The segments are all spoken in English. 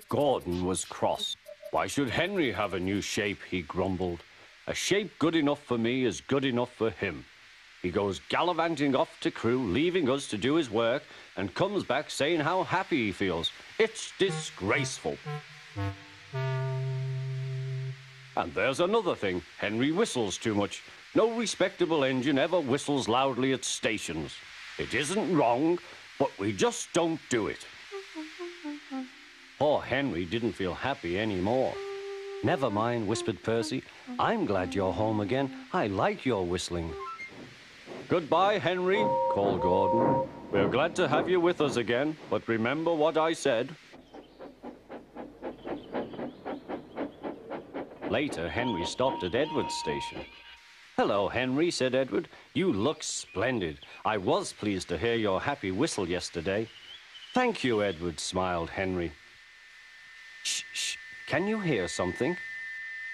Gordon was cross. Why should Henry have a new shape, he grumbled. A shape good enough for me is good enough for him. He goes gallivanting off to Crewe, leaving us to do his work, and comes back saying how happy he feels. It's disgraceful. And there's another thing. Henry whistles too much. No respectable engine ever whistles loudly at stations. It isn't wrong, but we just don't do it. Poor Henry didn't feel happy anymore. Never mind, whispered Percy. I'm glad you're home again. I like your whistling. Goodbye, Henry, called Gordon. We're glad to have you with us again, but remember what I said. Later, Henry stopped at Edward's station. Hello, Henry, said Edward. You look splendid. I was pleased to hear your happy whistle yesterday. Thank you, Edward, smiled Henry. Shh, shh. Can you hear something?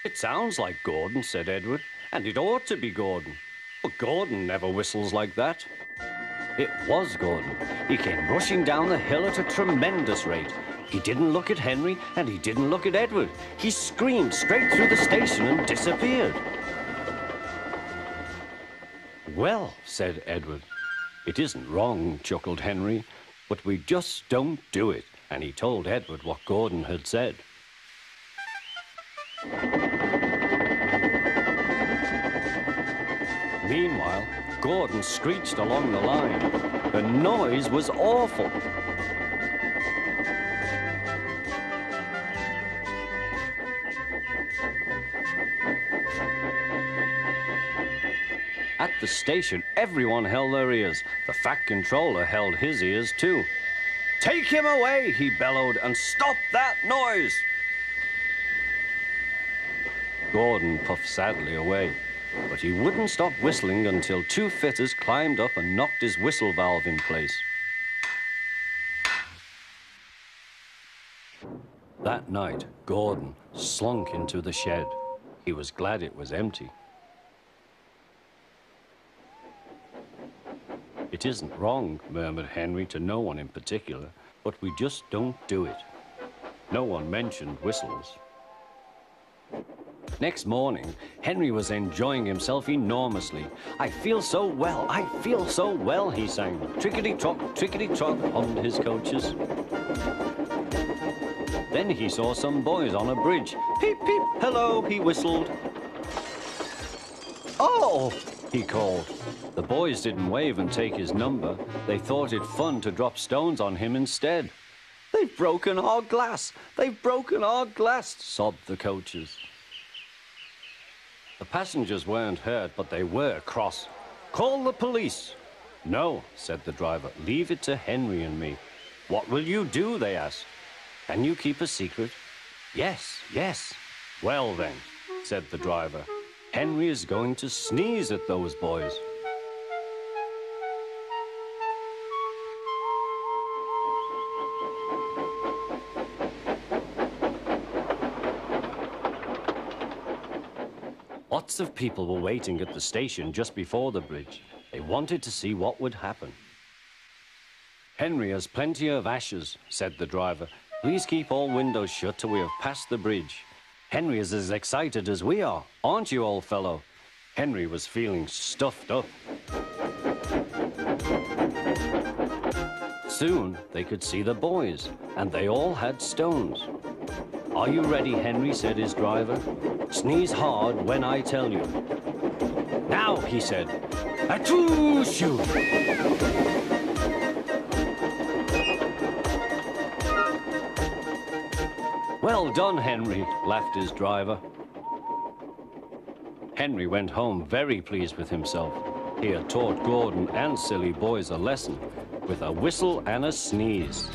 It sounds like Gordon, said Edward, and it ought to be Gordon. But Gordon never whistles like that. It was Gordon. He came rushing down the hill at a tremendous rate. He didn't look at Henry, and he didn't look at Edward. He screamed straight through the station and disappeared. Well, said Edward. It isn't wrong, chuckled Henry, but we just don't do it. And he told Edward what Gordon had said. Meanwhile, Gordon screeched along the line. The noise was awful. At the station, everyone held their ears. The Fat Controller held his ears too. Take him away, he bellowed, and stop that noise! Gordon puffed sadly away, but he wouldn't stop whistling until two fitters climbed up and knocked his whistle valve in place. That night, Gordon slunk into the shed. He was glad it was empty. It isn't wrong, murmured Henry to no one in particular, but we just don't do it. No one mentioned whistles. Next morning, Henry was enjoying himself enormously. I feel so well, he sang. Trickety-trot, hummed his coaches. Then he saw some boys on a bridge. Peep, peep, hello, he whistled. Oh, he called. The boys didn't wave and take his number. They thought it fun to drop stones on him instead. They've broken our glass, sobbed the coaches. The passengers weren't hurt, but they were cross. Call the police. No, said the driver, leave it to Henry and me. What will you do, they asked. Can you keep a secret? Yes, yes. Well then, said the driver, Henry is going to sneeze at those boys. Lots of people were waiting at the station just before the bridge. They wanted to see what would happen. Henry has plenty of ashes, said the driver. Please keep all windows shut till we have passed the bridge. Henry is as excited as we are, aren't you, old fellow? Henry was feeling stuffed up. Soon they could see the boys, and they all had stones. Are you ready, Henry, said his driver. Sneeze hard when I tell you. Now, he said. Achoo-shoo! Well done, Henry, laughed his driver. Henry went home very pleased with himself. He had taught Gordon and silly boys a lesson with a whistle and a sneeze.